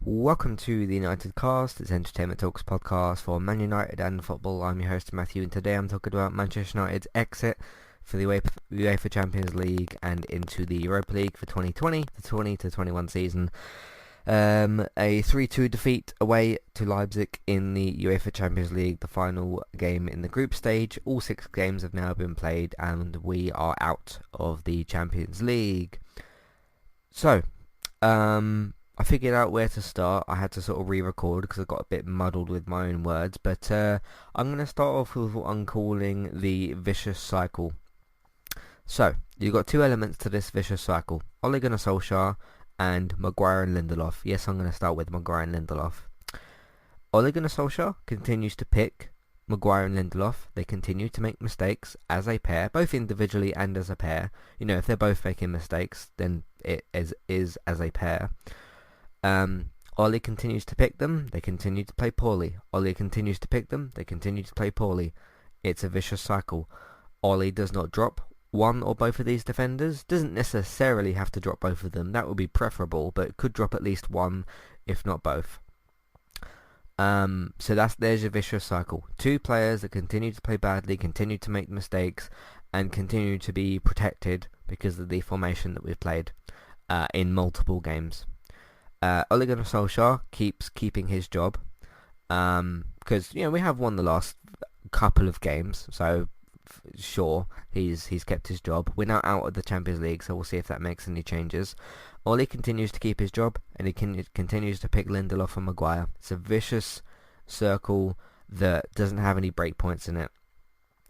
Welcome to the United Cast. It's Entertainment Talks podcast for Man United and football. I'm your host Matthew, and today I'm talking about Manchester United's exit for the UEFA Champions League and into the Europa League for 2020, the 20 to 21 season. A 3-2 defeat away to Leipzig in the UEFA Champions League, the final game in the group stage. All 6 games have now been played and we are out of the Champions League. So, I figured out where to start. I had to sort of re-record because I got a bit muddled with my own words. But I'm going to start off with what I'm calling the vicious cycle. So, you've got 2 elements to this vicious cycle. Ole Gunnar Solskjaer and Maguire and Lindelof. Yes, I'm going to start with Maguire and Lindelof. Ole Gunnar Solskjaer continues to pick Maguire and Lindelof. They continue to make mistakes as a pair, both individually and as a pair. You know, if they're both making mistakes, then it is as a pair. Ole continues to pick them, they continue to play poorly. Ole continues to pick them, they continue to play poorly. It's a vicious cycle. Ole does not drop one or both of these defenders. Doesn't necessarily have to drop both of them, that would be preferable, but could drop at least one, if not both. So there's your vicious cycle. 2 players that continue to play badly, continue to make mistakes, and continue to be protected because of the formation that we've played in multiple games. Ole Gunnar Solskjaer keeps keeping his job because we have won the last couple of games, so sure he's kept his job. We're now out of the Champions League, so we'll see if that makes any changes. Ole continues to keep his job, and he continues to pick Lindelof and Maguire. It's a vicious circle that doesn't have any breakpoints in it.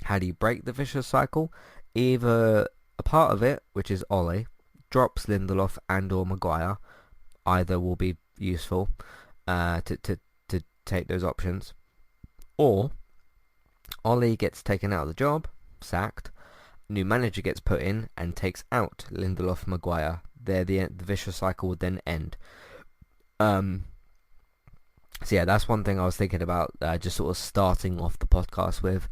How do you break the vicious cycle? Either a part of it, which is Ole, drops Lindelof and or Maguire. Either will be useful to take those options. Or Ole gets taken out of the job, sacked, new manager gets put in and takes out Lindelof, Maguire. There the vicious cycle would then end. So yeah, that's one thing I was thinking about, just sort of starting off the podcast with.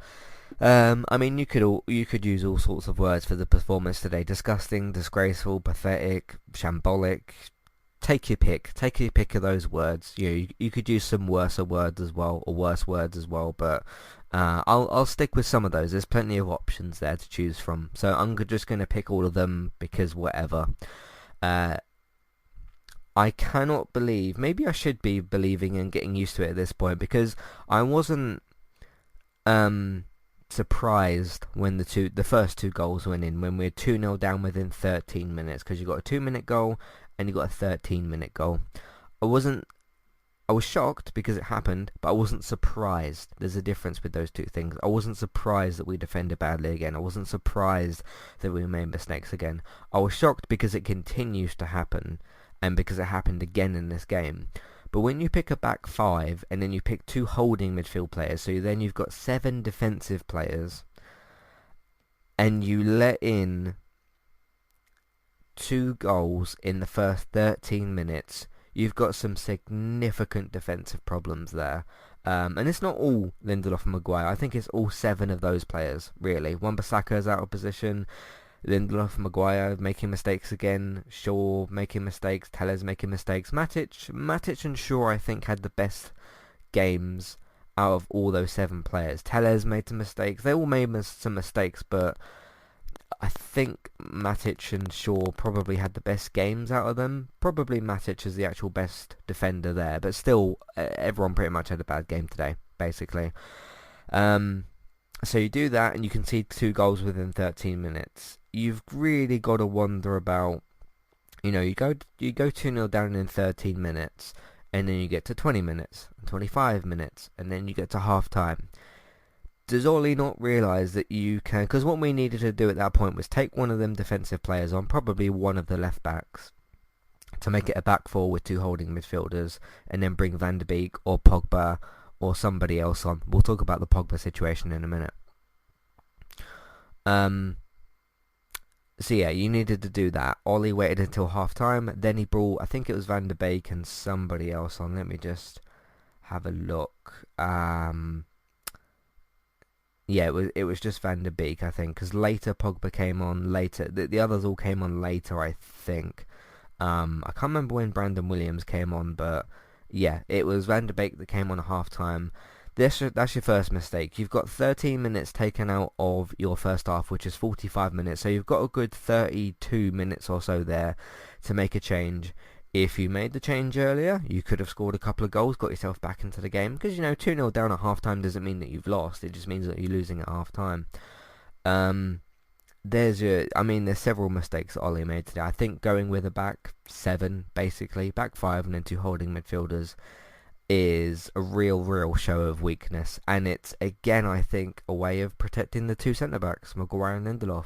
I mean, you could use all sorts of words for the performance today: disgusting, disgraceful, pathetic, shambolic. Take your pick of those words. You could use some worse words as well, but I'll stick with some of those. There's plenty of options there to choose from, so I'm just going to pick all of them because whatever. I cannot believe, maybe I should be believing and getting used to it at this point, because I wasn't surprised when the first 2 goals went in, when we were 2-0 down within 13 minutes, because you got a 2-minute goal and you got a 13-minute goal. I was shocked because it happened, but I wasn't surprised. There's a difference with those 2 things. I wasn't surprised that we defended badly again. I wasn't surprised that we made mistakes again. I was shocked because it continues to happen, and because it happened again in this game. But when you pick a back 5, and then you pick 2 holding midfield players, so then you've got 7 defensive players, and you let in 2 goals in the first 13 minutes, you've got some significant defensive problems there. And it's not all Lindelof and Maguire. I think it's all 7 of those players, really. Wan-Bissaka is out of position. Lindelof and Maguire making mistakes again. Shaw making mistakes. Telles making mistakes. Matic and Shaw, I think, had the best games out of all those 7 players. Telles made some mistakes. They all made some mistakes, but I think Matic and Shaw probably had the best games out of them. Probably Matic is the actual best defender there, but still, everyone pretty much had a bad game today, basically. So you do that, and you concede 2 goals within 13 minutes. You've really got to wonder about, you go 2-0 down in 13 minutes, and then you get to 20 minutes, 25 minutes, and then you get to half-time. Does Ole not realise that you can... Because what we needed to do at that point was take one of them defensive players on, probably one of the left-backs, to make it a back 4 with 2 holding midfielders, and then bring Van de Beek or Pogba or somebody else on. We'll talk about the Pogba situation in a minute. So yeah, you needed to do that. Ole waited until half-time, then he brought, I think it was Van de Beek and somebody else on. Let me just have a look. Yeah, it was just Van de Beek, I think, because later Pogba came on later. The others all came on later, I think. I can't remember when Brandon Williams came on, but Yeah, it was Van de Beek that came on at half time. That's your first mistake. You've got 13 minutes taken out of your first half, which is 45 minutes. So you've got a good 32 minutes or so there to make a change. If you made the change earlier, you could have scored a couple of goals, got yourself back into the game. Because, 2-0 down at half-time doesn't mean that you've lost. It just means that you're losing at half-time. There's several mistakes that Ollie made today. I think going with a back 7, basically, back 5 and then 2 holding midfielders is a real show of weakness. And it's, again, I think, a way of protecting the 2 centre-backs, Maguire and Lindelof.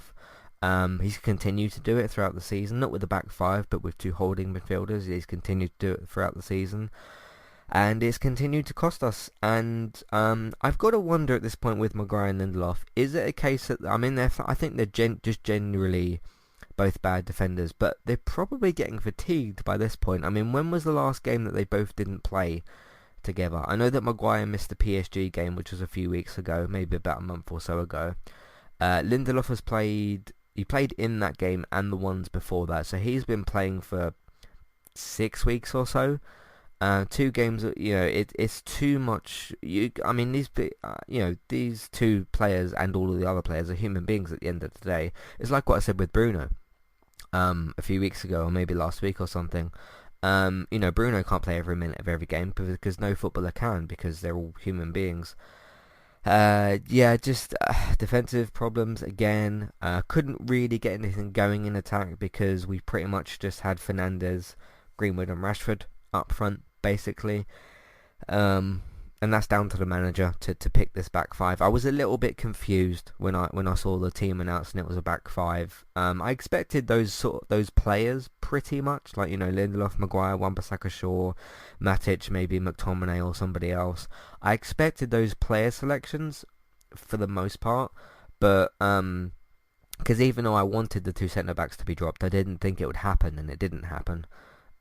He's continued to do it throughout the season, not with the back 5, but with 2 holding midfielders. He's continued to do it throughout the season. And it's continued to cost us. And I've got to wonder at this point with Maguire and Lindelof, is it a case that, I think they're just generally both bad defenders, but they're probably getting fatigued by this point. When was the last game that they both didn't play together? I know that Maguire missed the PSG game, which was a few weeks ago, maybe about a month or so ago. Lindelof he played in that game and the ones before that, so he's been playing for 6 weeks or so. 2 games, it's too much. These 2 players and all of the other players are human beings at the end of the day. It's like what I said with Bruno a few weeks ago, or maybe last week or something. Bruno can't play every minute of every game because no footballer can, because they're all human beings. Defensive problems again. Couldn't really get anything going in attack because we pretty much just had Fernandes, Greenwood and Rashford up front, basically. And that's down to the manager to pick this back 5. I was a little bit confused when I saw the team announced and it was a back 5. I expected those players pretty much, like Lindelof, Maguire, Wan-Bissaka, Shaw, Matic, maybe McTominay or somebody else. I expected those player selections for the most part, but because even though I wanted the 2 centre backs to be dropped, I didn't think it would happen, and it didn't happen.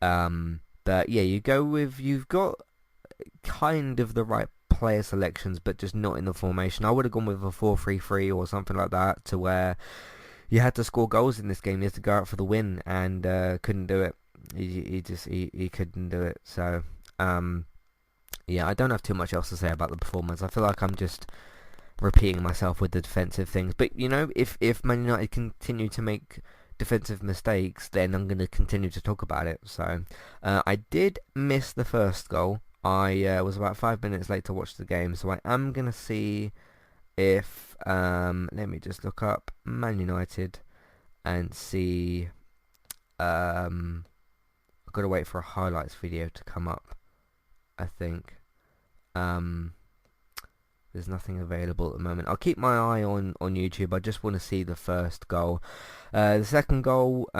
But yeah, you've got kind of the right player selections, but just not in the formation. I would have gone with a 4-3-3 or something like that, to where you had to score goals in this game. You had to go out for the win, and couldn't do it. He couldn't do it. So I don't have too much else to say about the performance. I feel like I'm just repeating myself with the defensive things. But if Man United continue to make defensive mistakes, then I'm going to continue to talk about it. So I did miss the first goal. I was about 5 minutes late to watch the game, so I am going to see if let me just look up Man United and see. I've got to wait for a highlights video to come up, I think. There's nothing available at the moment. I'll keep my eye on YouTube. I just want to see the first goal. The second goal,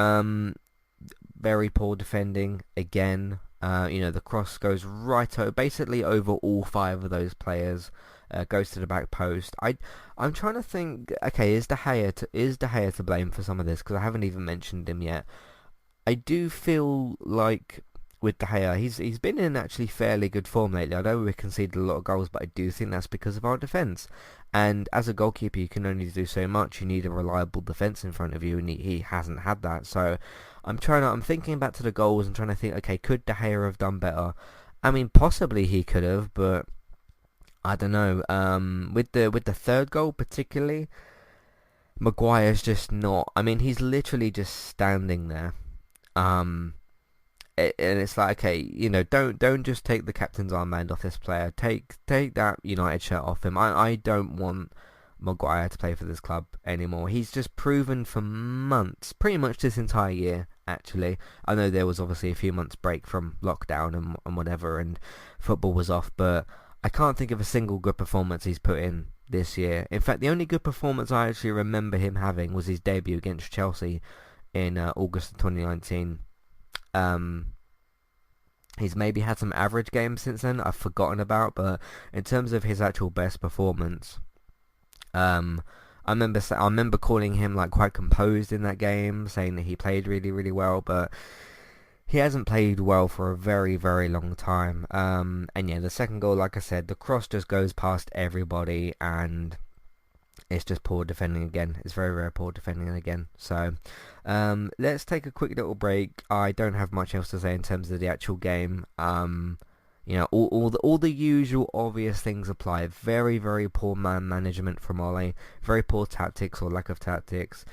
very poor defending again. The cross goes basically over all 5 of those players. Goes to the back post. I'm trying to think. Okay, is De Gea to blame for some of this? Because I haven't even mentioned him yet. I do feel like with De Gea, he's been in actually fairly good form lately. I know we conceded a lot of goals, but I do think that's because of our defence. And as a goalkeeper, you can only do so much. You need a reliable defence in front of you, and he hasn't had that. So I'm thinking back to the goals and trying to think, okay, could De Gea have done better? Possibly he could have, but I don't know. With the third goal particularly, Maguire's just not. He's literally just standing there. And it's like, okay, don't just take the captain's armband off this player. Take that United shirt off him. I don't want Maguire to play for this club anymore. He's just proven for months, pretty much this entire year, actually. I know there was obviously a few months break from lockdown and whatever, and football was off, but I can't think of a single good performance he's put in this year. In fact, the only good performance I actually remember him having was his debut against Chelsea in August of 2019. He's maybe had some average games since then I've forgotten about, but in terms of his actual best performance, I remember calling him like quite composed in that game, saying that he played really, really well, but he hasn't played well for a very, very long time. And yeah, the second goal, like I said, the cross just goes past everybody, and it's just poor defending again. It's very, very poor defending again. So let's take a quick little break. I don't have much else to say in terms of the actual game. You know, all the usual obvious things apply. Very, very poor man management from Ole. Very poor tactics or lack of tactics.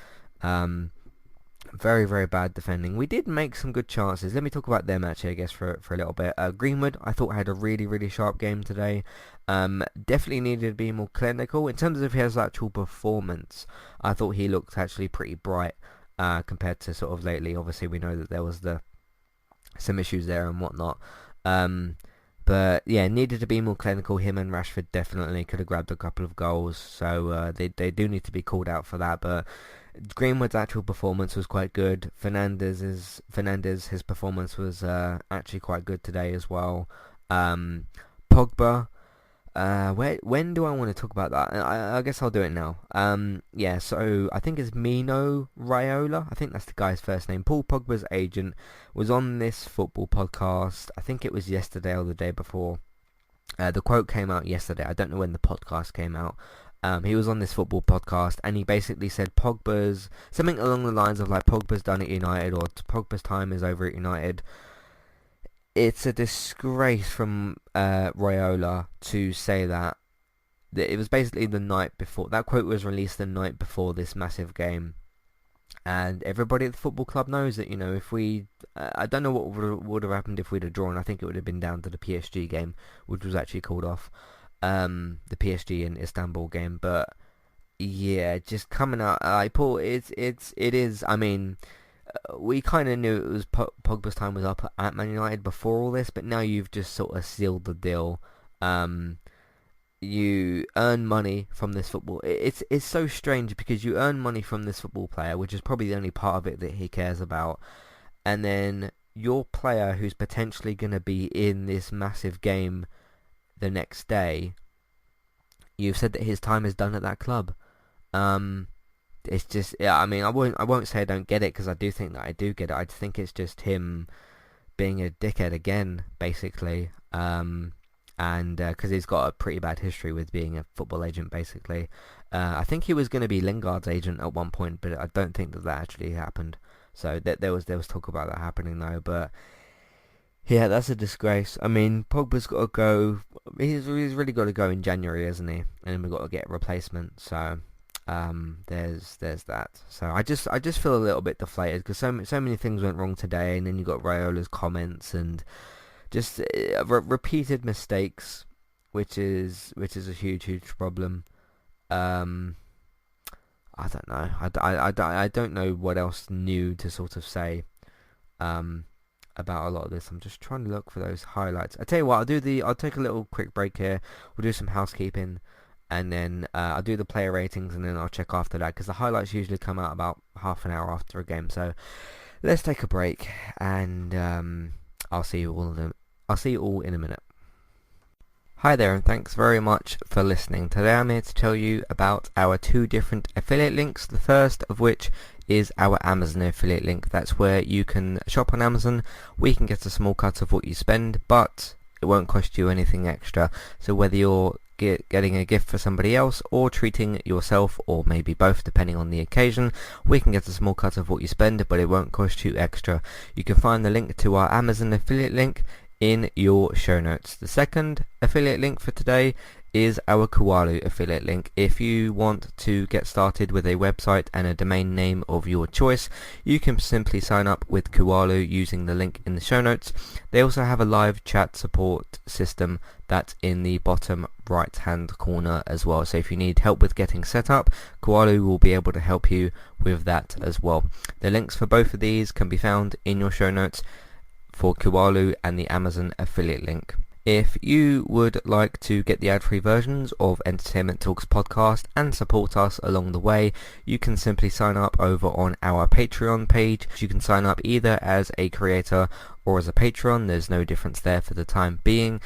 Very, very bad defending. We did make some good chances. Let me talk about them actually, I guess, for a little bit. Greenwood, I thought had a really, really sharp game today. Definitely needed to be more clinical. In terms of his actual performance, I thought he looked actually pretty bright compared to sort of lately. Obviously, we know that there was some issues there and whatnot. But yeah, needed to be more clinical. Him and Rashford definitely could have grabbed a couple of goals. So they do need to be called out for that. But Greenwood's actual performance was quite good. Fernandez's performance was actually quite good today as well. Pogba, when do I want to talk about that? I guess I'll do it now. Yeah, so I think it's Mino Raiola. I think that's the guy's first name. Paul Pogba's agent was on this football podcast. I think it was yesterday or the day before. The quote came out yesterday. I don't know when the podcast came out. He was on this football podcast and he basically said Pogba's, something along the lines of like Pogba's done at United or Pogba's time is over at United. It's a disgrace from Raiola to say that. It was basically the night before. That quote was released the night before this massive game. And everybody at the football club knows that, you know, if we... I don't know what would have happened if we'd have drawn. I think it would have been down to the PSG game, which was actually called off. The PSG and Istanbul game, but yeah, just coming out like Paul, it is. I mean, we kind of knew it was Pogba's time was up at Man United before all this, but now you've just sort of sealed the deal. You earn money from this football. It's so strange because you earn money from this football player, which is probably the only part of it that he cares about, and then your player who's potentially going to be in this massive game the next day, you've said that his time is done at that club. It's just, yeah, I mean, I won't say I don't get it because I do think that I do get it. I think it's just him being a dickhead again, basically. And because he's got a pretty bad history with being a football agent, basically. I think he was going to be Lingard's agent at one point, but I don't think that actually happened. So there was talk about that happening though, but. Yeah, that's a disgrace. I mean, Pogba's got to go. He's really got to go in January, hasn't he? And we've got to get a replacement. So, there's that. So I just feel a little bit deflated because so many things went wrong today, and then you got Raiola's comments and just repeated mistakes, which is a huge problem. I don't know. I don't know what else new to sort of say. About a lot of this. I'm just trying to look for those highlights. I tell you what, I'll take a little quick break here. We'll do some housekeeping, and then I'll do the player ratings, and then I'll check after that because the highlights usually come out about half an hour after a game. So let's take a break, and I'll see you all in a minute. Hi there, and thanks very much for listening. Today I'm here to tell you about our two different affiliate links. The first of which is our Amazon affiliate link. That's where you can shop on Amazon. We can get a small cut of what you spend, but it won't cost you anything extra. So whether you're getting a gift for somebody else or treating yourself, or maybe both depending on the occasion, we can get a small cut of what you spend, but it won't cost you extra. You can find the link to our Amazon affiliate link in your show notes. The second affiliate link for today is our Kualu affiliate link. If you want to get started with a website and a domain name of your choice, you can simply sign up with Kualu using the link in the show notes. They also have a live chat support system that's in the bottom right hand corner as well. So if you need help with getting set up, Kualu will be able to help you with that as well. The links for both of these can be found in your show notes for Kualu and the Amazon affiliate link. If you would like to get the ad-free versions of Entertainment Talks podcast and support us along the way, you can simply sign up over on our Patreon page. You can sign up either as a creator or as a patron. There's no difference there for the time being.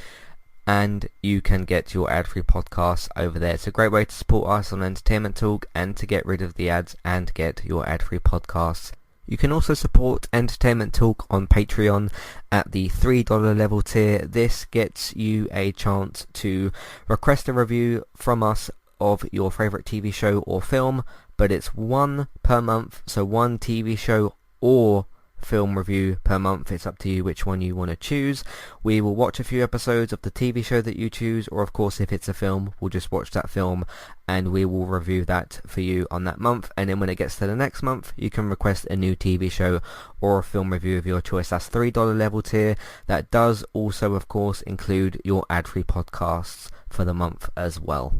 And you can get your ad-free podcasts over there. It's a great way to support us on Entertainment Talk and to get rid of the ads and get your ad-free podcasts. You can also support Entertainment Talk on Patreon at the $3 level tier. This gets you a chance to request a review from us of your favourite TV show or film, but it's one per month, so one TV show or film review per month. It's up to you which one you want to choose. We will watch a few episodes of the TV show that you choose, or of course if it's a film, we'll just watch that film and we will review that for you on that month. And then when it gets to the next month, you can request a new TV show or a film review of your choice. That's $3 level tier. That does also of course include your ad-free podcasts for the month as well.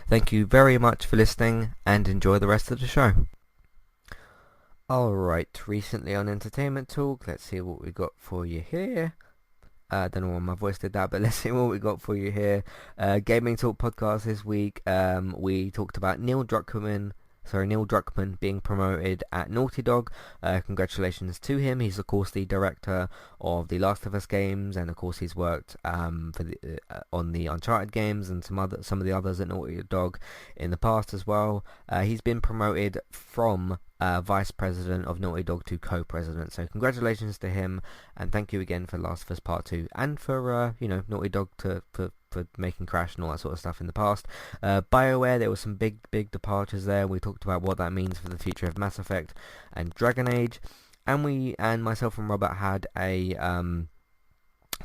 Thank you very much for listening and enjoy the rest of the show. Alright, recently on Entertainment Talk, let's see what we got for you here. I don't know why my voice did that, but let's see what we got for you here. Gaming Talk podcast this week, we talked about Neil Druckmann being promoted at Naughty Dog. Congratulations to him. He's of course the director of the Last of Us games, and of course he's worked on the Uncharted games and some of the others at Naughty Dog in the past as well. He's been promoted from Vice President of Naughty Dog to Co-President. So congratulations to him, and thank you again for Last of Us Part 2 and for Naughty Dog for making Crash and all that sort of stuff in the past. BioWare, there were some big departures there. We talked about what that means for the future of Mass Effect and Dragon Age, and myself and Robert had a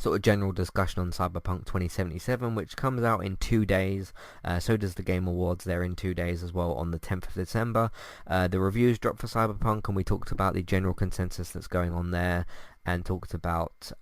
sort of general discussion on Cyberpunk 2077, which comes out in 2 days. So does the Game Awards. They're in 2 days as well, on the 10th of December. The reviews dropped for Cyberpunk, and we talked about the general consensus that's going on there, and talked about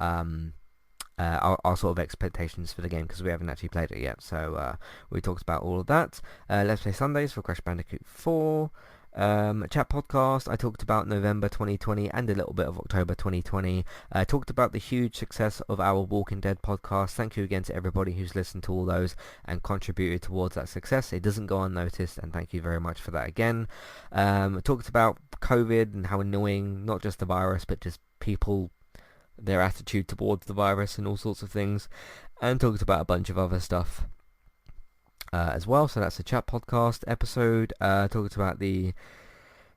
our sort of expectations for the game, because we haven't actually played it yet. So we talked about all of that. Let's Play Sundays for Crash Bandicoot 4. Chat podcast, I talked about November 2020 and a little bit of October 2020. I talked about the huge success of our Walking Dead podcast. Thank you again to everybody who's listened to all those and contributed towards that success. It doesn't go unnoticed, and thank you very much for that again. Talked about COVID and how annoying, not just the virus, but just people, their attitude towards the virus and all sorts of things, and talked about a bunch of other stuff as well. So that's the chat podcast episode. Talked about the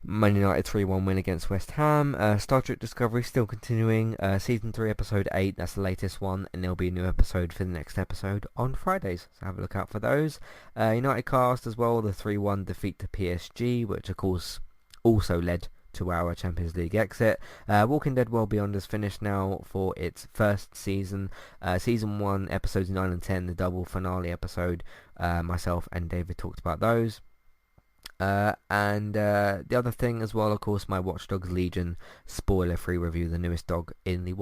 Man United 3-1 win against West Ham. Star Trek Discovery still continuing. Season 3 episode 8, that's the latest one, and there'll be a new episode for the next episode on Fridays, so have a look out for those. United Cast as well, the 3-1 defeat to PSG, which of course also led to our Champions League exit. Walking Dead World Beyond is finished now for its first season. Season 1, episodes 9 and 10, the double finale episode. Myself and David talked about those. And the other thing as well, of course, my Watch Dogs Legion spoiler-free review, the newest game, in the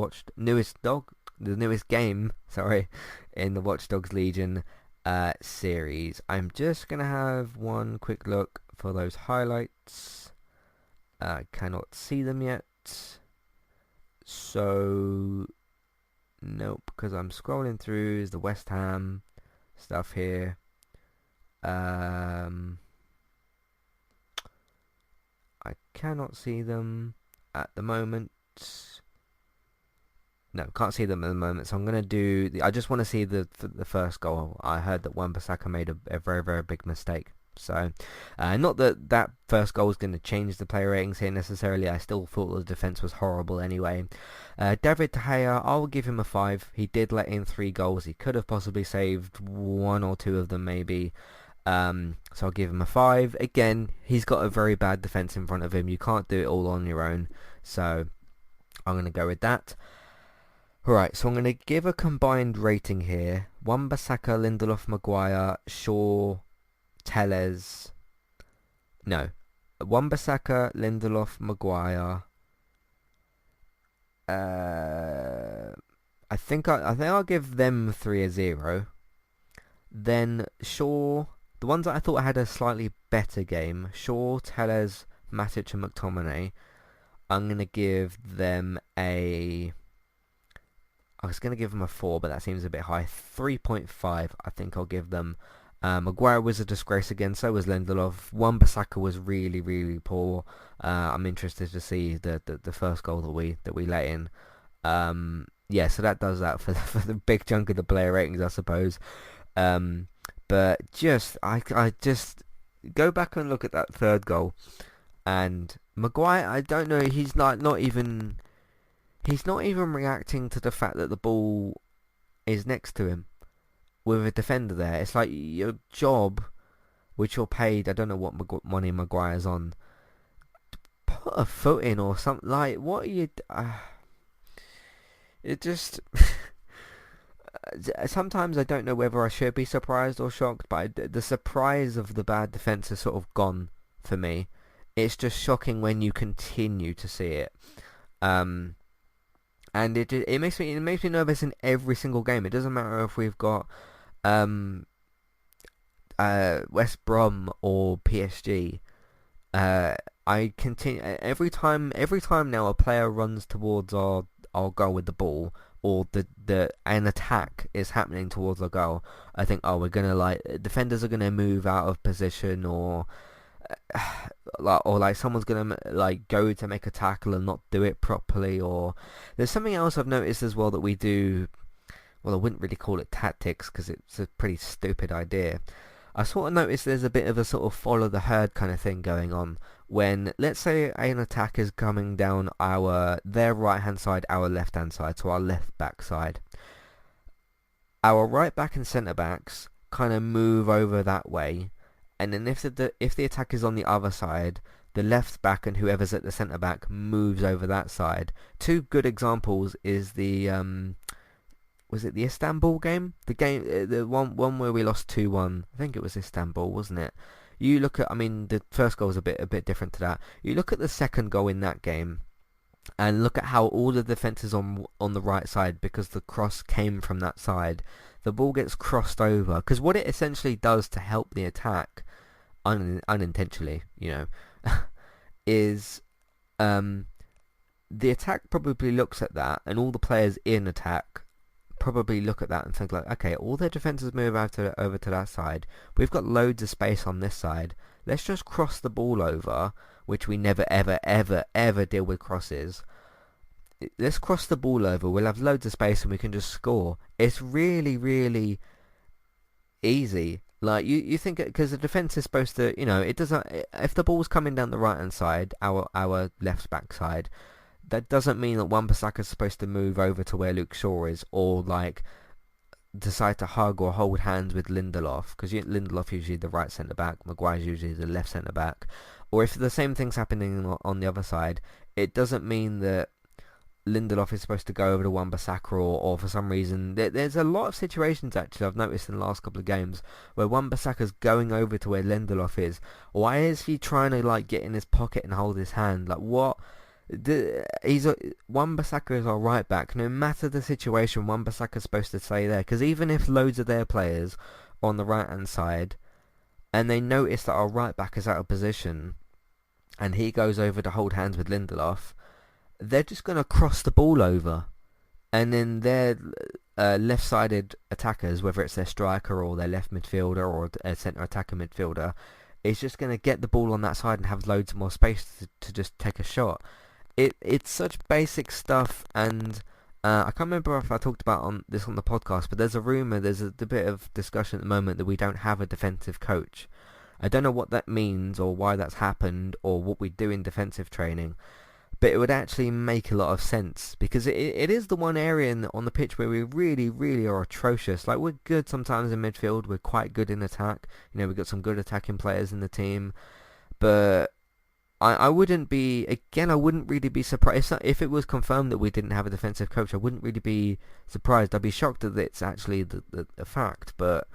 Watch Dogs Legion series. I'm just gonna have one quick look for those highlights. I cannot see them yet, so nope, because I'm scrolling through the West Ham stuff here. I cannot see them at the moment. No, can't see them at the moment, so I'm going to do I just want to see the first goal. I heard that Wan-Bissaka made a very, very big mistake. So, not that first goal is going to change the player ratings here necessarily. I still thought the defence was horrible anyway. David De Gea, I'll give him a 5. He did let in 3 goals. He could have possibly saved 1 or 2 of them maybe. So I'll give him a 5. Again, he's got a very bad defence in front of him. You can't do it all on your own. So I'm going to go with that. Alright, so I'm going to give a combined rating here. Wan-Bissaka, Lindelof, Maguire, Shaw, Telles. No. Wan-Bissaka, Lindelof, Maguire. I think I'll give them 3-0. Then Shaw, the ones that I thought had a slightly better game, Shaw, Telles, Matic and McTominay, I'm going to give them I was going to give them a 4, but that seems a bit high. 3.5 I think I'll give them. Maguire was a disgrace again, so was Lindelof. Wan-Bissaka was really, really poor. I'm interested to see the first goal that we let in. Yeah, so that does that for the big chunk of the player ratings, I suppose. But I just go back and look at that third goal, and Maguire, I don't know, he's not even reacting to the fact that the ball is next to him with a defender there. It's like your job, which you're paid, I don't know what money Maguire's on, put a foot in or something. Like, what are you... it just... sometimes I don't know whether I should be surprised or shocked, but the surprise of the bad defense is sort of gone for me. It's just shocking when you continue to see it. And it makes me nervous in every single game. It doesn't matter if we've got West Brom or PSG. I continue every time now a player runs towards our goal with the ball, or an attack is happening towards our goal. I think, we're gonna defenders are gonna move out of position, or someone's gonna go to make a tackle and not do it properly. Or there's something else I've noticed as well that we do. Well, I wouldn't really call it tactics because it's a pretty stupid idea. I sort of noticed there's a bit of a sort of follow the herd kind of thing going on when, let's say, an attack is coming down their right hand side, our left hand side, so our left back side. Our right back and centre backs kind of move over that way, and then if the attack is on the other side, the left back and whoever's at the centre back moves over that side. Two good examples is the was it the Istanbul game? The one where we lost 2-1. I think it was Istanbul, wasn't it? You look at, the first goal was a bit different to that. You look at the second goal in that game, and look at how all the defences on the right side, because the cross came from that side, the ball gets crossed over. Because what it essentially does to help the attack, unintentionally, is the attack probably looks at that, and all the players in attack probably look at that and think okay, all their defences move over to that side. We've got loads of space on this side. Let's just cross the ball over, which we never, ever, ever, ever deal with crosses. Let's cross the ball over. We'll have loads of space and we can just score. It's really, really easy. You think, because the defence is supposed to, it doesn't. If the ball's coming down the right hand side, our left back side, that doesn't mean that Wan-Bissaka's supposed to move over to where Luke Shaw is, or decide to hug or hold hands with Lindelof, because Lindelof usually the right centre back, Maguire's usually the left centre back. Or if the same thing's happening on the other side, it doesn't mean that Lindelof is supposed to go over to Wan-Bissaka, or for some reason there's a lot of situations actually I've noticed in the last couple of games where Wan-Bissaka's going over to where Lindelof is. Why is he trying to get in his pocket and hold his hand? What? Wan-Bissaka is our right back. No matter the situation, Wan-Bissaka's supposed to stay there, because even if loads of their players are on the right hand side and they notice that our right back is out of position and he goes over to hold hands with Lindelof, they're just going to cross the ball over, and then their left-sided attackers, whether it's their striker or their left midfielder or a centre attacker midfielder, is just going to get the ball on that side and have loads more space to just take a shot. It's such basic stuff, and I can't remember if I talked about this on the podcast, but there's a rumour, there's a bit of discussion at the moment that we don't have a defensive coach. I don't know what that means or why that's happened or what we do in defensive training, but it would actually make a lot of sense, because it is the one area on the pitch where we really, really are atrocious. We're good sometimes in midfield, we're quite good in attack, we've got some good attacking players in the team, but I wouldn't really be surprised if it was confirmed that we didn't have a defensive coach. I wouldn't really be surprised. I'd be shocked that it's actually the fact, but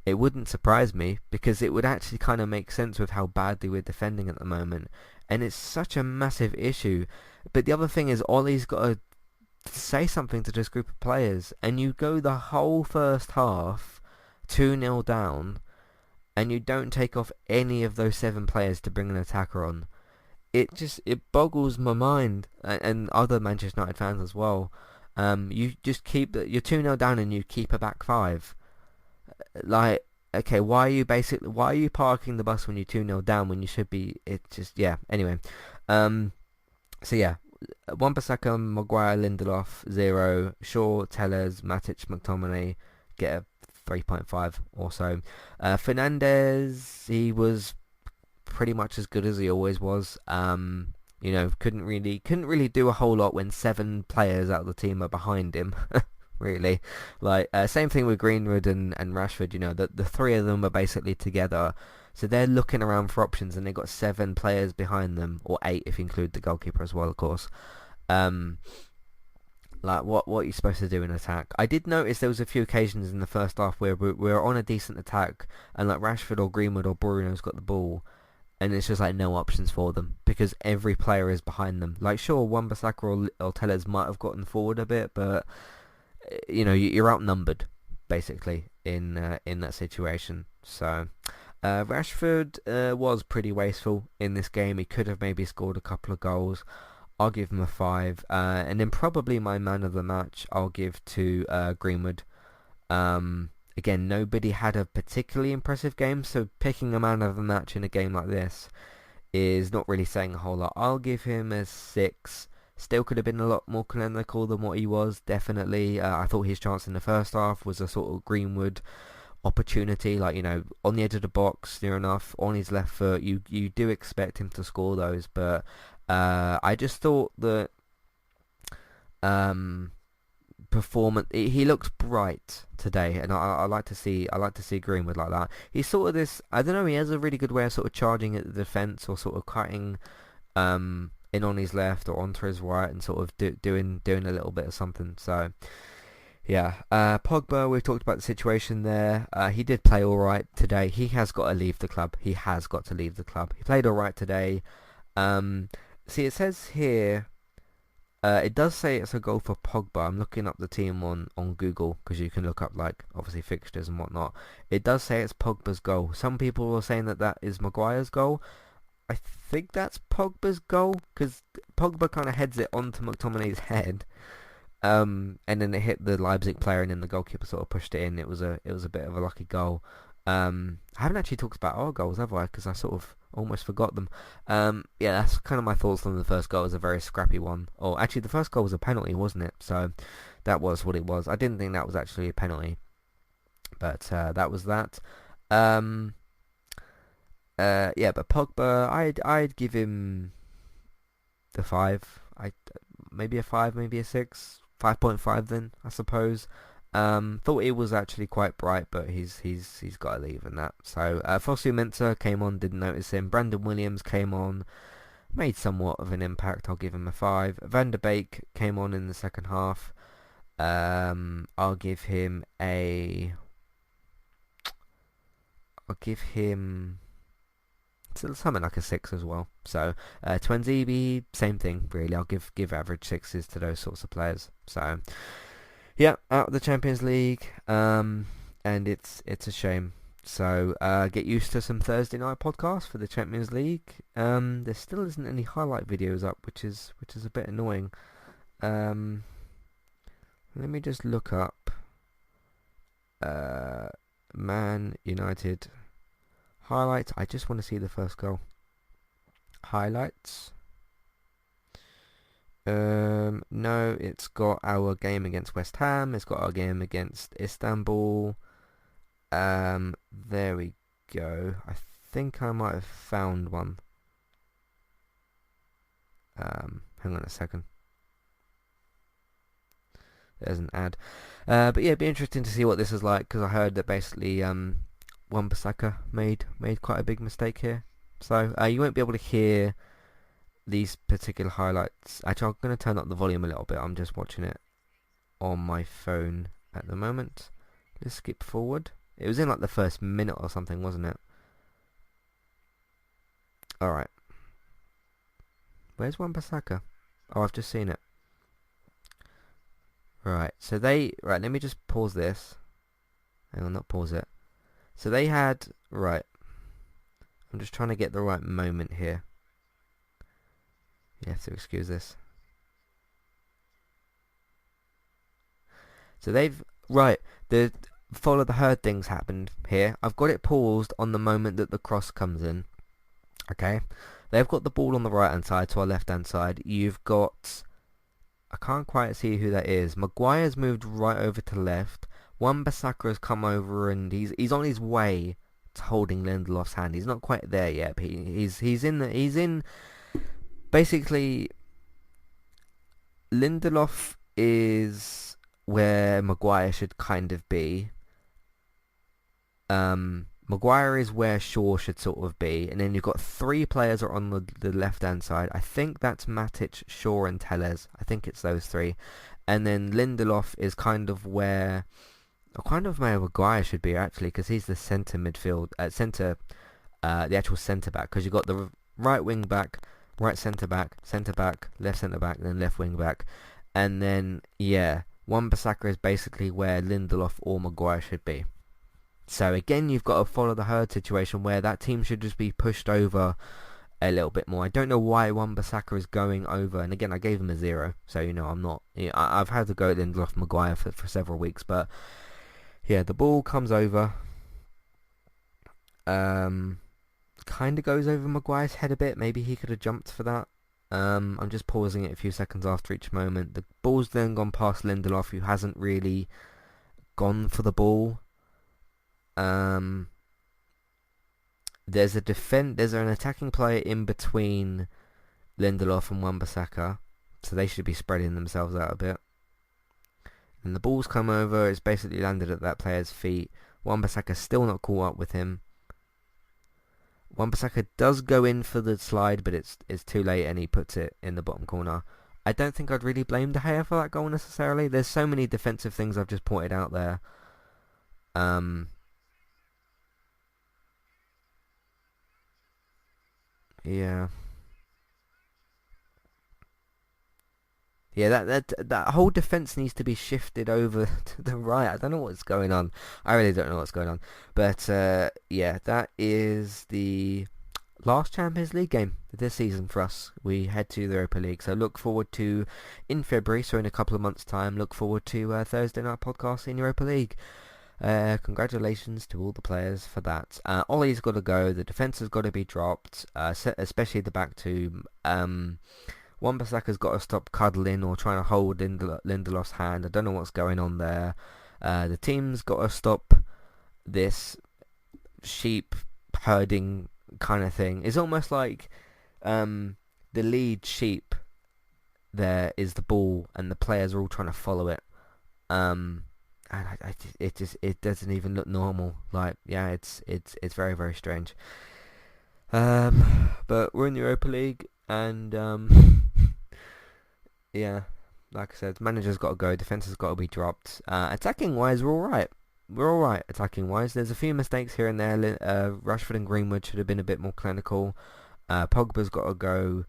it wouldn't surprise me, because it would actually kind of make sense with how badly we're defending at the moment, and it's such a massive issue. But the other thing is, Ollie's got to say something to this group of players, and you go the whole first half 2-0 down, and you don't take off any of those 7 players to bring an attacker on. It boggles my mind, and other Manchester United fans as well. You just you're 2-0 down and you keep a back 5. Okay, why are you parking the bus when you're 2-0 down when you should be? Anyway. So yeah, Wan-Bissaka, Maguire, Lindelof 0, Shaw, Tellers, Matic, McTominay get a 3.5 or so. Fernandes, he was pretty much as good as he always was. Couldn't really do a whole lot when 7 players out of the team are behind him. really. Like same thing with Greenwood and Rashford. You know, the three of them are basically together, so they're looking around for options, and they've got 7 players behind them, or 8 if you include the goalkeeper as well, of course. Um, like what are you supposed to do in attack? I did notice there was a few occasions in the first half where we're on a decent attack, and like Rashford or Greenwood or Bruno's got the ball, and it's just like no options for them because every player is behind them. Like sure, Wan-Bissaka or Tellez might have gotten forward a bit, but you know you're outnumbered basically in that situation. So Rashford was pretty wasteful in this game. He could have maybe scored a couple of goals. I'll give him a 5, and then probably my man of the match I'll give to Greenwood. Again, nobody had a particularly impressive game, so picking a man of the match in a game like this is not really saying a whole lot. I'll give him a 6. Still could have been a lot more clinical than what he was, definitely. I thought his chance in the first half was a sort of Greenwood opportunity, like, you know, on the edge of the box, near enough, on his left foot. You do expect him to score those, but I just thought that performance. He looked bright today, and I like to see Greenwood like that. He's sort of this. I don't know. He has a really good way of sort of charging at the defense, or sort of cutting in on his left or onto his right, and sort of doing a little bit of something. So yeah, Pogba. We've talked about the situation there. He did play all right today. He has got to leave the club. He has got to leave the club. He played all right today. See, it says here. It does say it's a goal for Pogba. I'm looking up the team on Google because you can look up like obviously fixtures and whatnot. It does say it's Pogba's goal. Some people are saying that is Maguire's goal. I think that's Pogba's goal because Pogba kind of heads it onto McTominay's head, and then it hit the Leipzig player, and then the goalkeeper sort of pushed it in. It was a bit of a lucky goal. I haven't actually talked about our goals, have I? Because I sort of almost forgot them. Yeah, that's kind of my thoughts on the first goal. It was a very scrappy one. Or actually, the first goal was a penalty, wasn't it? So that was what it was. I didn't think that was actually a penalty, but that was that. Yeah, but Pogba, I'd give him the 5. Maybe a 5, maybe a 6, 5.5 then, I suppose. Thought it was actually quite bright, but he's got to leave and that. So Fosu Mensah came on, didn't notice him. Brandon Williams came on, made somewhat of an impact. I'll give him a 5. Van der Beek came on in the second half. I'll give him something like a 6 as well. So Twanzebe, same thing really. I'll give average 6s to those sorts of players. So yeah, out of the Champions League, and it's a shame. So get used to some Thursday night podcasts for the Champions League. There still isn't any highlight videos up, which is a bit annoying. Let me just look up Man United highlights. I just want to see the first goal. Highlights. No, it's got our game against West Ham. It's got our game against Istanbul. There we go. I think I might have found one. Hang on a second. There's an ad. But yeah, it'd be interesting to see what this is like, because I heard that basically Wan-Bissaka made quite a big mistake here. So you won't be able to hear these particular highlights. Actually, I'm going to turn up the volume a little bit. I'm just watching it on my phone at the moment. Let's skip forward. It was in like the first minute or something, wasn't it? Alright. Where's Wan-Bissaka? Oh, I've just seen it. Right, so right, let me just pause this. Hang on, not pause it. So they had, right. I'm just trying to get the right moment here. You have to excuse this. So the follow the herd things happened here. I've got it paused on the moment that the cross comes in. Okay. They've got the ball on the right hand side to our left hand side. You've got, I can't quite see who that is. Maguire's moved right over to left. Wan-Bissaka has come over and he's on his way to holding Lindelof's hand. He's not quite there yet, but he's in basically Lindelof is where Maguire should kind of be. Maguire is where Shaw should sort of be, and then you've got three players are on the left-hand side. I think that's Matic, Shaw, and Telles. I think it's those three. And then Lindelof is kind of where Maguire should be, actually, because he's the centre midfield, the actual centre back, because you've got the right wing back, right centre back, left centre back, then left wing back. And then, yeah, Wan-Bissaka is basically where Lindelof or Maguire should be. So again, you've got to follow the herd situation where that team should just be pushed over a little bit more. I don't know why Wan-Bissaka is going over, and again, I gave him a 0, so I'm not. I've had to go at Lindelof Maguire for several weeks, but yeah, the ball comes over, kind of goes over Maguire's head a bit. Maybe he could have jumped for that. I'm just pausing it a few seconds after each moment. The ball's then gone past Lindelof, who hasn't really gone for the ball. There's an attacking player in between Lindelof and Wan-Bissaka, so they should be spreading themselves out a bit. And the ball's come over, it's basically landed at that player's feet. Wan-Bissaka's still not caught up with him. Wan-Bissaka does go in for the slide, but it's too late, and he puts it in the bottom corner. I don't think I'd really blame De Gea for that goal necessarily. There's so many defensive things I've just pointed out there. Yeah. Yeah, that whole defense needs to be shifted over to the right. I don't know what's going on. I really don't know what's going on. But yeah, that is the last Champions League game this season for us. We head to the Europa League, so look forward to in February, so in a couple of months' time. Look forward to Thursday night podcast in Europa League. Congratulations to all the players for that. Ollie's got to go. The defence has got to be dropped, especially the back two. Wan-Bissaka's got to stop cuddling or trying to hold Lindelof's hand. I don't know what's going on there. The team's got to stop this sheep herding kind of thing. It's almost like the lead sheep there is the ball, and the players are all trying to follow it. And it doesn't even look normal. Like, yeah, it's very, very strange. But we're in the Europa League, and yeah, like I said, manager's got to go, defense has got to be dropped. Attacking wise, we're all right. Attacking wise, there's a few mistakes here and there. Rashford and Greenwood should have been a bit more clinical. Pogba's got to go.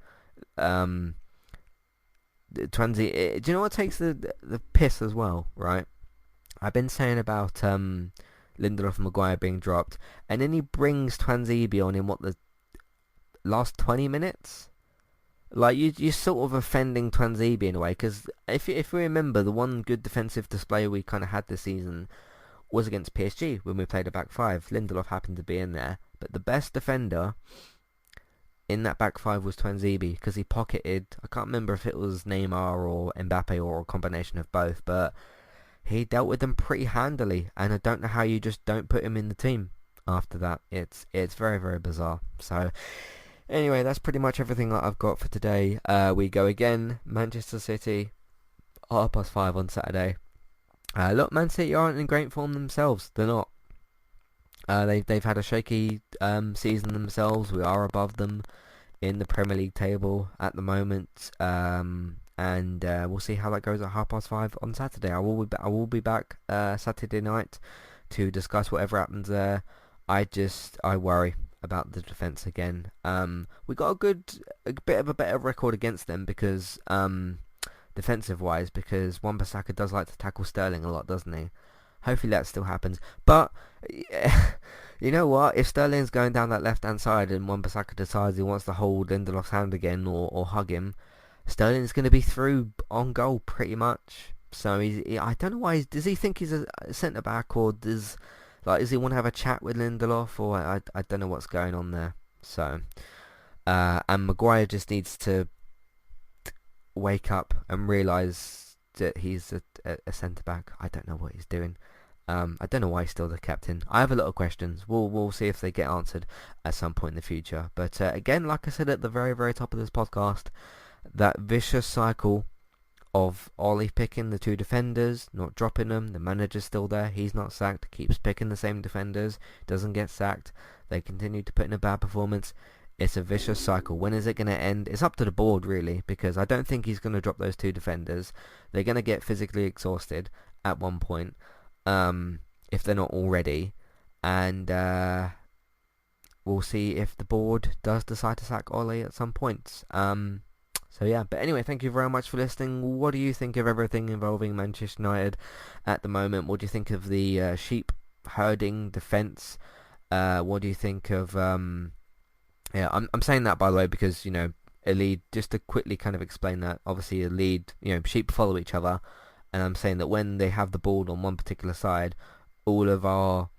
Twansy, do you know what takes the piss as well, right? I've been saying about Lindelof and Maguire being dropped, and then he brings Twanzebe on in the last 20 minutes. Like, you're sort of offending Twanzebe in a way, because if we remember, the one good defensive display we kind of had this season was against PSG when we played a back five. Lindelof happened to be in there, but the best defender in that back five was Twanzebe, because he pocketed, I can't remember if it was Neymar or Mbappe or a combination of both, but he dealt with them pretty handily, and I don't know how you just don't put him in the team after that. It's very, very bizarre. So anyway, that's pretty much everything that I've got for today. We go again, Manchester City, 5:30 on Saturday. Look, Man City aren't in great form themselves. They're not. They've had a shaky season themselves. We are above them in the Premier League table at the moment. And we'll see how that goes at 5:30 on Saturday. I will be back Saturday night to discuss whatever happens there. I worry about the defense again. We got a bit of a better record against them because defensive wise, because Wan-Bissaka does like to tackle Sterling a lot, doesn't he? Hopefully that still happens. But you know what? If Sterling's going down that left hand side and Wan-Bissaka decides he wants to hold Lindelof's hand again or hug him, Sterling's going to be through on goal pretty much. So I don't know why. Does he think he's a centre back, or does he want to have a chat with Lindelof, or I don't know what's going on there. So and Maguire just needs to wake up and realise that he's a centre back. I don't know what he's doing. I don't know why he's still the captain. I have a lot of questions. We'll see if they get answered at some point in the future. But again, like I said at the very, very top of this podcast, that vicious cycle of Ollie picking the 2 defenders, not dropping them. The manager's still there. He's not sacked. Keeps picking the same defenders. Doesn't get sacked. They continue to put in a bad performance. It's a vicious cycle. When is it going to end? It's up to the board, really, because I don't think he's going to drop those 2 defenders. They're going to get physically exhausted at one point, if they're not already. And we'll see if the board does decide to sack Ollie at some point. So yeah, but anyway, thank you very much for listening. What do you think of everything involving Manchester United at the moment? What do you think of the sheep herding defence? What do you think of... yeah, I'm saying that, by the way, because, you know, a lead, just to quickly kind of explain that, obviously a lead, you know, sheep follow each other, and I'm saying that when they have the ball on one particular side, all of our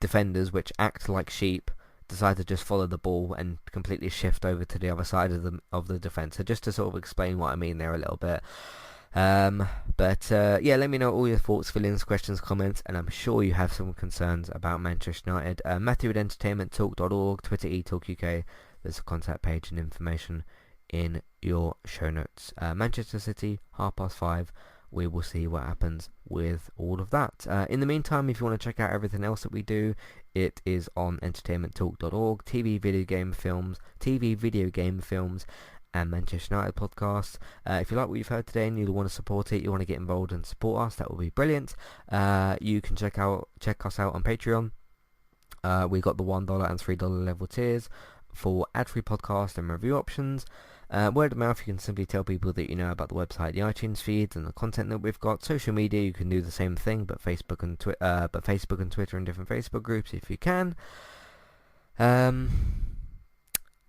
defenders, which act like sheep, decide to just follow the ball and completely shift over to the other side of the defence. So just to sort of explain what I mean there a little bit. Yeah, let me know all your thoughts, feelings, questions, comments, and I'm sure you have some concerns about Manchester United. Matthew at entertainmenttalk.org, Twitter eTalkUK. There's a contact page and information in your show notes. Manchester City, 5:30. We will see what happens with all of that. In the meantime, if you want to check out everything else that we do, it is on entertainmenttalk.org, TV, video game films, and Manchester United podcasts. If you like what you've heard today and you want to support it, you want to get involved and support us, that would be brilliant. You can check us out on Patreon. We got the $1 and $3 level tiers for ad-free podcast and review options. Word of mouth, you can simply tell people that you know about the website, the iTunes feeds, and the content that we've got. Social media, you can do the same thing, but Facebook and Twitter and different Facebook groups if you can.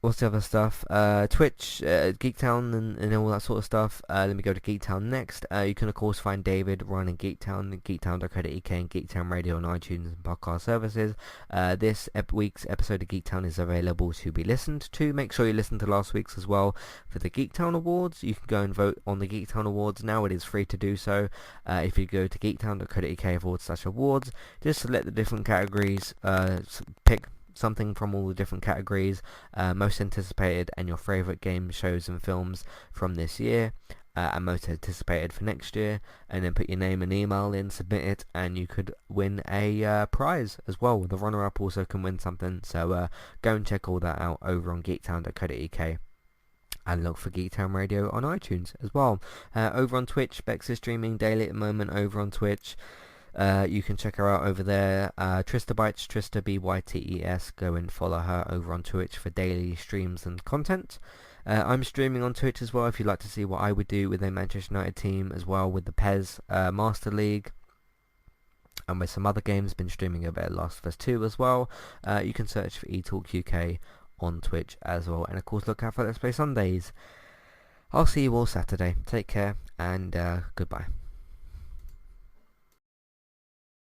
What's the other stuff? Twitch, Geektown, and all that sort of stuff. Let me go to Geektown next. You can, of course, find David running Geektown, geektown.co.uk, and Geektown Radio on iTunes and podcast services. This week's episode of Geektown is available to be listened to. Make sure you listen to last week's as well for the Geektown Awards. You can go and vote on the Geektown Awards now. It is free to do so. If you go to geektown.co.uk/awards, just select the different categories, pick something from all the different categories, most anticipated and your favourite game shows and films from this year, and most anticipated for next year, and then put your name and email in, submit it, and you could win a prize as well. The runner-up also can win something, so go and check all that out over on geektown.co.uk. And look for Geektown Radio on iTunes as well. Over on Twitch, Bex is streaming daily at the moment over on Twitch. You can check her out over there. Trista Bytes, Trista Bytes. Go and follow her over on Twitch for daily streams and content. I'm streaming on Twitch as well if you'd like to see what I would do with a Manchester United team as well, with the PES Master League and with some other games. Been streaming a bit of Last of Us 2 as well. You can search for eTalkUK on Twitch as well, and of course look out for Let's Play Sundays. I'll see you all Saturday. Take care and goodbye.